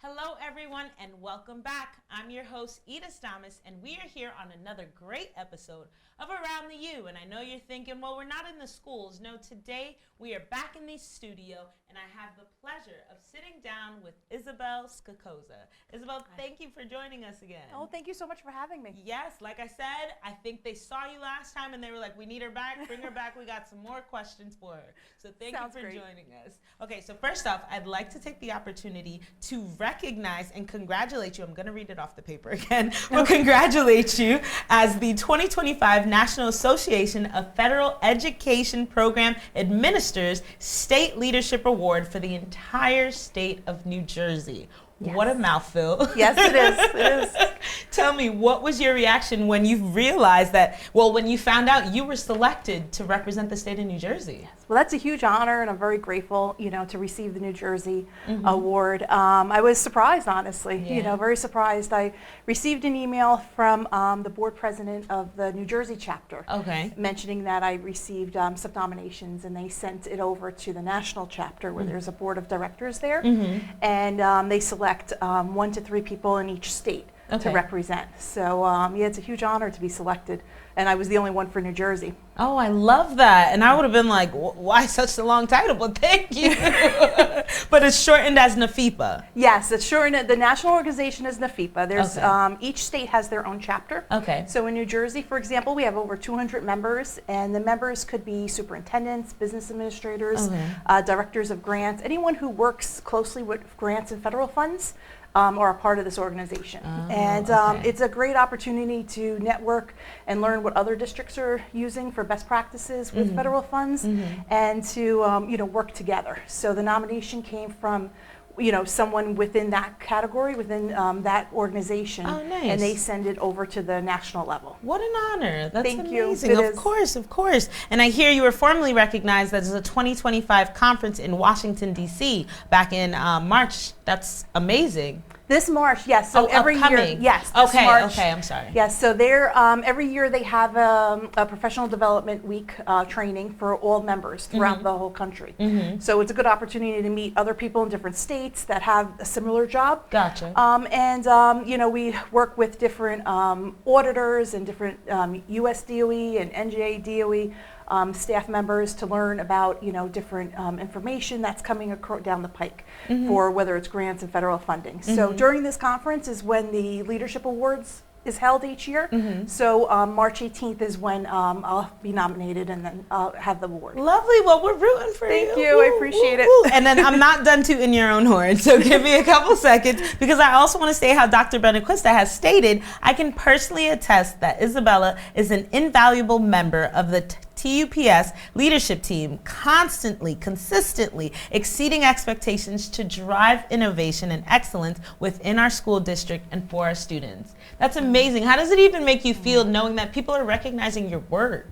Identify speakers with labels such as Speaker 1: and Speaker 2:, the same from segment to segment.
Speaker 1: Hello, everyone, and welcome back. I'm your host, Ida Stamas, and we are here on another great episode of Around the U. And I know you're thinking, well, we're not in the schools. No, today we are back in the studio, and I have the pleasure of sitting down with Isabella Scocozza. Isabel, thank you for joining us again.
Speaker 2: Oh, thank you so much for having me.
Speaker 1: Yes, like I said, I think they saw you last time, and they were like, we need her back, bring her back. We got some more questions for her. So thank you for joining us. Okay, so first off, I'd like to take the opportunity to recognize and congratulate you. I'm going to read it off the paper again. We'll congratulate you as the 2025 National Association of Federal Education Program Administrators State Leadership Award for the entire state of New Jersey. Yes. What a mouthful.
Speaker 2: Yes, it is. It is.
Speaker 1: Tell me, what was your reaction when you realized that, when you found out you were selected to represent the state of New Jersey?
Speaker 2: Yes. Well, that's a huge honor, and I'm very grateful, to receive the New Jersey award. I was surprised, honestly, very surprised. I received an email from the board president of the New Jersey chapter mentioning that I received some nominations, and they sent it over to the national chapter where there's a board of directors there, and they select 1 to 3 people in each state to represent. So it's a huge honor to be selected, and I was the only one for New Jersey.
Speaker 1: Oh, I love that. And I would have been like, why such a long title? But thank you. But it's shortened as NAFIPA.
Speaker 2: Yes, it's shortened. The national organization is NAFIPA. There's each state has their own chapter.
Speaker 1: Okay.
Speaker 2: So in New Jersey, for example, we have over 200 members, and the members could be superintendents, business administrators, directors of grants, anyone who works closely with grants and federal funds. Are a part of this organization. It's a great opportunity to network and learn what other districts are using for best practices with federal funds and to work together. So the nomination came from someone within that category, within that organization.
Speaker 1: Oh, nice.
Speaker 2: And they send it over to the national level.
Speaker 1: What an honor. That's
Speaker 2: Thank
Speaker 1: amazing.
Speaker 2: You.
Speaker 1: Of course. And I hear you were formally recognized as a 2025 conference in Washington, D.C. back in March. That's amazing.
Speaker 2: This March, yes. So every
Speaker 1: upcoming.
Speaker 2: year, yes.
Speaker 1: March, I'm sorry.
Speaker 2: Yes. So they're every year they have a professional development week training for all members throughout the whole country. So it's a good opportunity to meet other people in different states that have a similar job.
Speaker 1: Gotcha.
Speaker 2: We work with different auditors and different U.S. DOE and NJ DOE. Staff members to learn about different information that's coming down the pike for whether it's grants and federal funding. So during this conference is when the Leadership Awards is held each year. So March 18th is when I'll be nominated and then I'll have the award.
Speaker 1: Lovely. Well, we're rooting for you.
Speaker 2: Thank you. I appreciate it.
Speaker 1: And then I'm not done tooting your own horn, so give me a couple seconds, because I also want to say how Dr. Benacquista has stated, I can personally attest that Isabella is an invaluable member of the TUPS leadership team, consistently exceeding expectations to drive innovation and excellence within our school district and for our students. That's amazing. How does it even make you feel knowing that people are recognizing your work?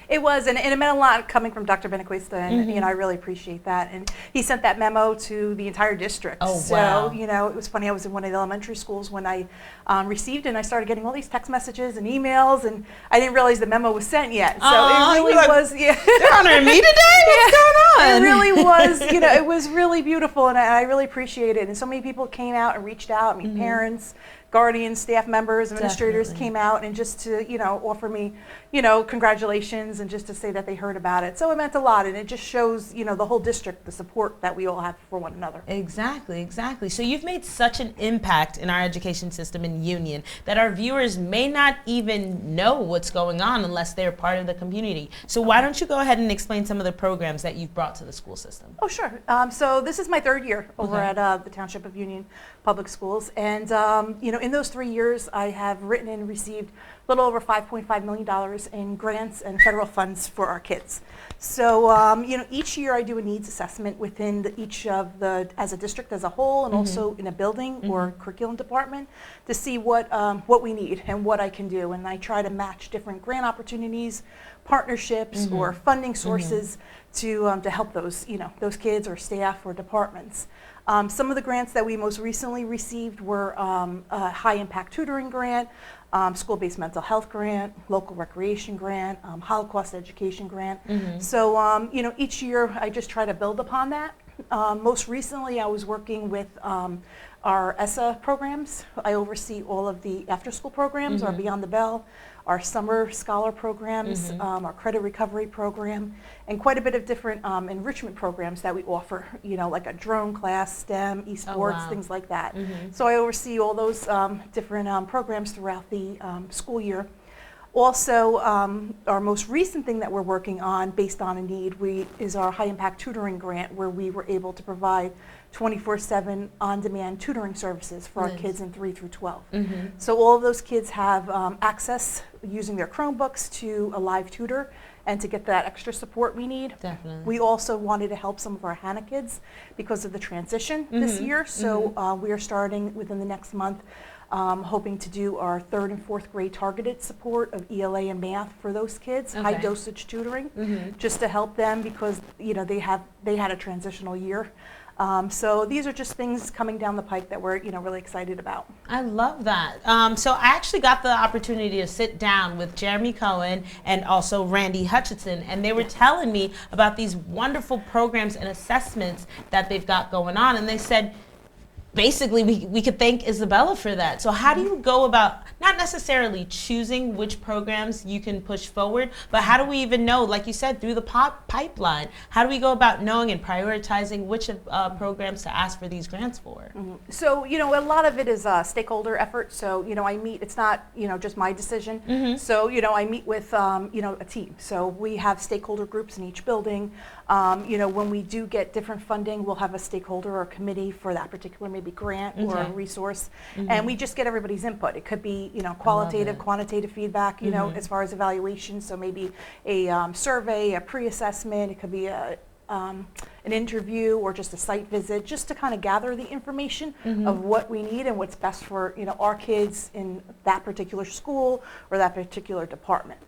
Speaker 2: It was, and it meant a lot coming from Dr. Benacquista, and I really appreciate that. And he sent that memo to the entire district.
Speaker 1: Oh, wow.
Speaker 2: So, it was funny, I was in one of the elementary schools when I received it, and I started getting all these text messages and emails, and I didn't realize the memo was sent yet. So it really was,
Speaker 1: they're honoring me today? What's going on?
Speaker 2: It really was, it was really beautiful, and I really appreciate it. And so many people came out and reached out. Parents, guardians, staff members, administrators came out and just to, offer me, congratulations and just to say that they heard about it. So it meant a lot, and it just shows, the whole district, the support that we all have for one another.
Speaker 1: Exactly. So you've made such an impact in our education system in Union that our viewers may not even know what's going on unless they're part of the community. So why don't you go ahead and explain some of the programs that you've brought to the school system?
Speaker 2: Oh, sure. So this is my 3rd year over at the Township of Union Public Schools. And, in those 3 years, I have written and received a little over $5.5 million in grants and federal funds for our kids. So, each year I do a needs assessment within as a district as a whole, and also in a building or curriculum department to see what we need and what I can do. And I try to match different grant opportunities, partnerships, or funding sources to help those kids or staff or departments. Some of the grants that we most recently received were a high impact tutoring grant, school-based mental health grant, local recreation grant, Holocaust education grant. So, each year I just try to build upon that Most recently, I was working with our ESSA programs. I oversee all of the after-school programs, our Beyond the Bell, our summer scholar programs, our credit recovery program, and quite a bit of different enrichment programs that we offer, like a drone class, STEM, esports, things like that. So I oversee all those different programs throughout the school year. Also, our most recent thing that we're working on based on a need is our high impact tutoring grant, where we were able to provide 24/7 on-demand tutoring services for our kids in 3 through 12. So all of those kids have access using their Chromebooks to a live tutor and to get that extra support we need.
Speaker 1: Definitely.
Speaker 2: We also wanted to help some of our Hannah kids because of the transition this year. So we are starting within the next month, hoping to do our 3rd and 4th grade targeted support of ELA and math for those kids, high dosage tutoring, just to help them because they had a transitional year. So these are just things coming down the pike that we're really excited about.
Speaker 1: I love that. So I actually got the opportunity to sit down with Jeremy Cohen and also Randy Hutchinson, and they were telling me about these wonderful programs and assessments that they've got going on, and they said, basically, we could thank Isabella for that. So how do you go about not necessarily choosing which programs you can push forward, but how do we even know, like you said, through the pipeline, how do we go about knowing and prioritizing which programs to ask for these grants for?
Speaker 2: So, a lot of it is a stakeholder effort. So, I meet, it's not, just my decision. So, I meet with, a team. So we have stakeholder groups in each building. When we do get different funding, we'll have a stakeholder or committee for that particular maybe grant or a resource, and we just get everybody's input. It could be qualitative, quantitative feedback, as far as evaluation. So maybe a survey, a pre-assessment. It could be an interview or just a site visit, just to kind of gather the information of what we need and what's best for our kids in that particular school or that particular department.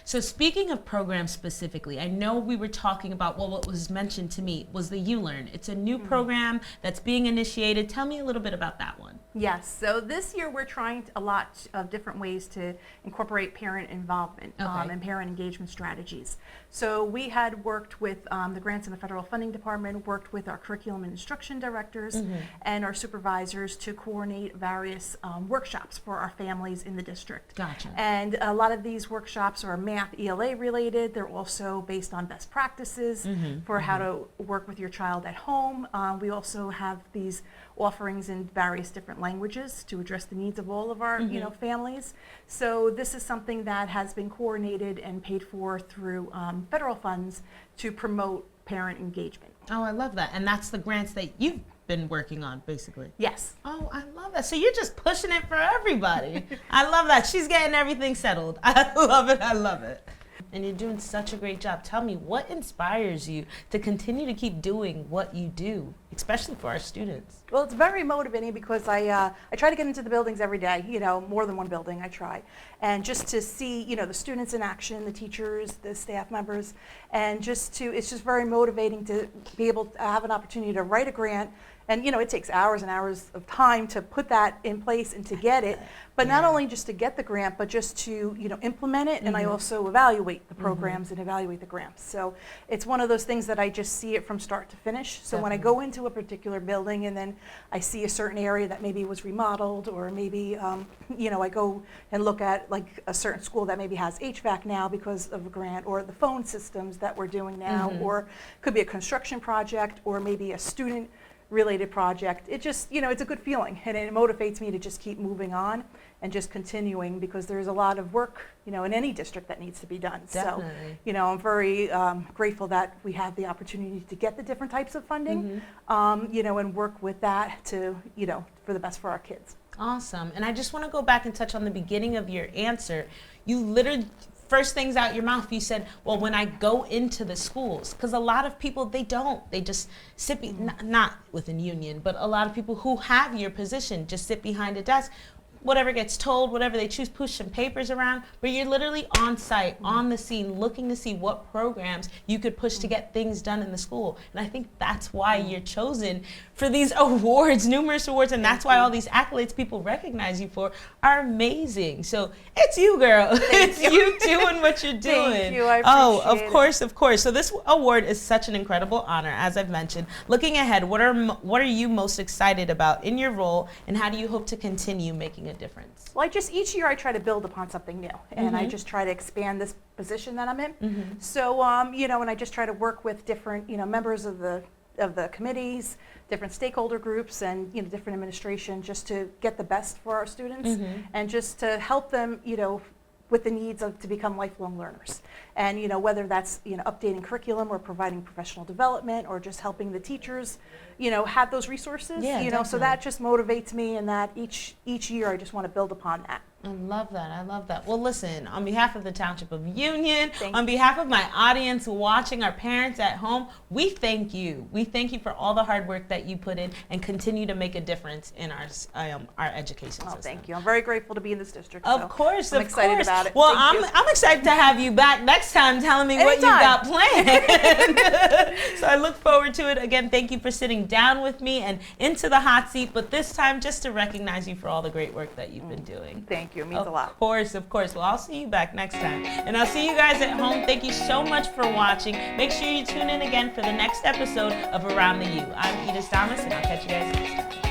Speaker 1: So speaking of programs specifically, I know we were talking about, what was mentioned to me was the ULearn. It's a new program that's being initiated. Tell me a little bit about that one.
Speaker 2: Yes, so this year we're trying a lot of different ways to incorporate parent involvement and parent engagement strategies. So we had worked with the Grants and the Federal Funding Department, worked with our curriculum and instruction directors and our supervisors to coordinate various workshops for our families in the district.
Speaker 1: Gotcha.
Speaker 2: And a lot of these workshops are math ELA related. They're also based on best practices for how to work with your child at home. We also have these offerings in various different languages to address the needs of all of our families. So this is something that has been coordinated and paid for through federal funds to promote parent engagement.
Speaker 1: Oh, I love that. And that's the grants that you've been working on, basically.
Speaker 2: Yes.
Speaker 1: Oh, I love that. So you're just pushing it for everybody. I love that. She's getting everything settled. I love it. I love it. And you're doing such a great job. Tell me, what inspires you to continue to keep doing what you do, especially for our students?
Speaker 2: Well, it's very motivating because I try to get into the buildings every day, more than one building I try. And just to see, the students in action, the teachers, the staff members, and it's just very motivating to be able to have an opportunity to write a grant. And, it takes hours and hours of time to put that in place and to get it. But not only just to get the grant, but just to, implement it. And I also evaluate the programs and evaluate the grants. So it's one of those things that I just see it from start to finish. So when I go into a particular building and then I see a certain area that maybe was remodeled, or maybe, I go and look at like a certain school that maybe has HVAC now because of a grant, or the phone systems that we're doing now, or could be a construction project, or maybe a student related project. It just, it's a good feeling, and it motivates me to just keep moving on and just continuing, because there's a lot of work, in any district that needs to be done.
Speaker 1: Definitely.
Speaker 2: So, I'm very grateful that we have the opportunity to get the different types of funding, and work with that to, for the best for our kids.
Speaker 1: Awesome. And I just want to go back and touch on the beginning of your answer. You literally, first things out your mouth, you said, well, when I go into the schools, because a lot of people, they just sit, not within union, but a lot of people who have your position just sit behind a desk. whatever gets told, whatever they choose, push some papers around, but you're literally on site, on the scene, looking to see what programs you could push to get things done in the school. And I think that's why you're chosen for these awards, numerous awards, and that's why all these accolades people recognize you for are amazing. So it's you, girl. It's you doing what you're doing.
Speaker 2: Thank you. I appreciate
Speaker 1: it. Of course. So this award is such an incredible honor, as I've mentioned. Looking ahead, what are you most excited about in your role, and how do you hope to continue making a difference?
Speaker 2: Well, each year I try to build upon something new, and I just try to expand this position that I'm in. So, and I just try to work with different, members of the committees, different stakeholder groups, and different administration, just to get the best for our students, and just to help them, with the needs to become lifelong learners. And whether that's updating curriculum or providing professional development or just helping the teachers have those resources. So that just motivates me, and that each year I just want to build upon that.
Speaker 1: I love that. Well, listen, on behalf of the Township of Union, on behalf of my audience watching, our parents at home, we thank you. We thank you for all the hard work that you put in and continue to make a difference in our education system.
Speaker 2: Thank you. I'm very grateful to be in this district.
Speaker 1: Of course,
Speaker 2: I'm excited about it.
Speaker 1: Well, I'm excited to have you back next time telling me what you got planned. So I look forward to it. Again, thank you for sitting down with me and into the hot seat, but this time just to recognize you for all the great work that you've been doing.
Speaker 2: Thank you. It means a lot.
Speaker 1: Of course. Well, I'll see you back next time. And I'll see you guys at home. Thank you so much for watching. Make sure you tune in again for the next episode of Around the U. I'm Edith Thomas, and I'll catch you guys next time.